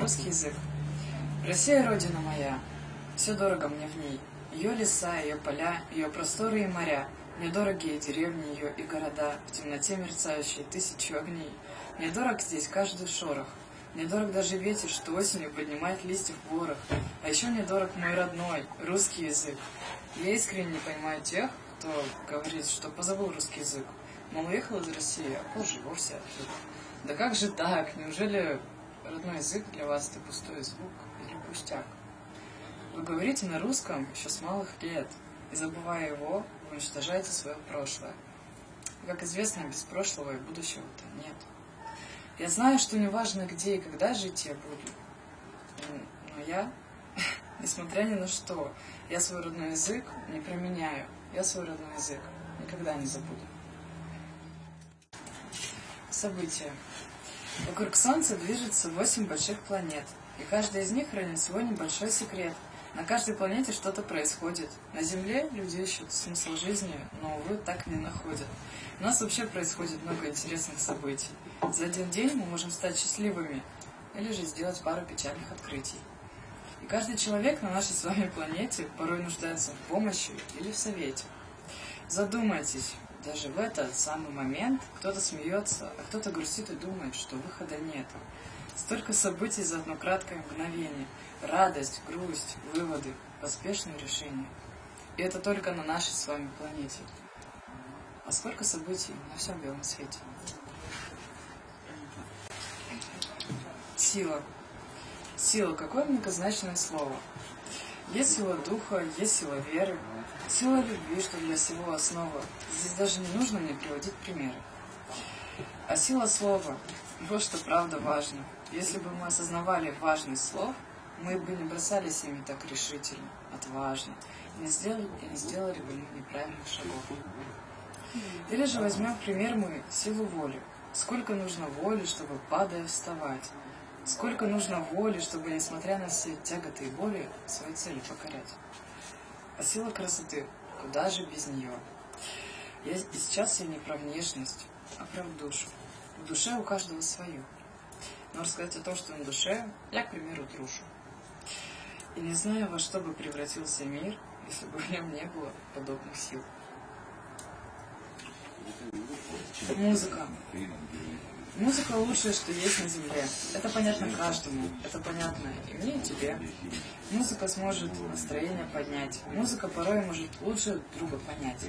Русский язык. Россия, родина моя, все дорого мне в ней. Ее леса, ее поля, ее просторы и моря. Мне дороги и деревни ее, и города, в темноте мерцающие тысячу огней. Мне дорог здесь каждый шорох. Мне дорог даже ветер, что осенью поднимает листьев ворох. А еще мне дорог мой родной, русский язык. Я искренне не понимаю тех, кто говорит, что позабыл русский язык. Мол, уехал из России, а позже вовсе оттуда. Да как же так? Неужели родной язык для вас это пустой звук или пустяк? Вы говорите на русском еще с малых лет, и забывая его, вы уничтожаете свое прошлое. И, как известно, без прошлого и будущего-то нет. Я знаю, что неважно, где и когда жить я буду, но я, несмотря ни на что, я свой родной язык не променяю, я свой родной язык никогда не забуду. События. Вокруг Солнца движется 8 больших планет, и каждая из них хранит свой небольшой секрет. На каждой планете что-то происходит. На Земле люди ищут смысл жизни, но, увы, так и не находят. У нас вообще происходит много интересных событий. За один день мы можем стать счастливыми, или же сделать пару печальных открытий. И каждый человек на нашей с вами планете порой нуждается в помощи или в совете. Задумайтесь, даже в этот самый момент кто-то смеется, а кто-то грустит и думает, что выхода нет. Столько событий за одно краткое мгновение. Радость, грусть, выводы, поспешные решения. И это только на нашей с вами планете. А сколько событий на всем белом свете? Сила. Сила – какое многозначное слово. Есть сила духа, есть сила веры, сила любви, что для всего основа. Здесь даже не нужно мне приводить примеры. А сила слова – вот что правда важно. Если бы мы осознавали важность слов, мы бы не бросались ими так решительно, отважно, и не сделали бы неправильных шагов. Или же возьмем в пример мы силу воли. Сколько нужно воли, чтобы, падая, вставать? Сколько нужно воли, чтобы, несмотря на все тяготы и боли, свои цели покорять? А сила красоты, куда же без нее? И сейчас я не про внешность, а про душу. В душе у каждого свое. Но рассказать о том, что на душе, я, к примеру, трушу. И не знаю, во что бы превратился мир, если бы в нем не было подобных сил. Музыка. Музыка лучшее, что есть на земле. Это понятно каждому. Это понятно и мне, и тебе. Музыка сможет настроение поднять. Музыка порой может лучше друга понять.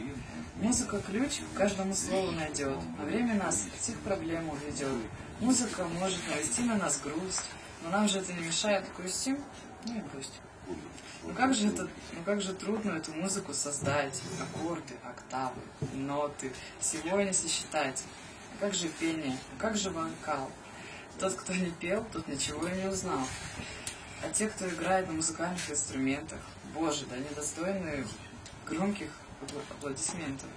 Музыка ключ к каждому слову найдет. На время нас от всех проблем уведет. Музыка может навести на нас грусть. Но нам же это не мешает. Грустим? Ну и грусть. Ну как же трудно эту музыку создать. Аккорды, октавы, ноты. Всего не сосчитать. Как же пение, как же вокал? Тот, кто не пел, тот ничего и не узнал. А те, кто играет на музыкальных инструментах, боже, да недостойны громких аплодисментов.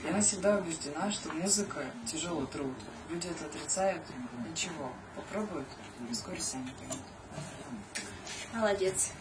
Я навсегда убеждена, что музыка – тяжелый труд. Люди это отрицают, ничего, попробуют, и вскоре сами поймут. Молодец.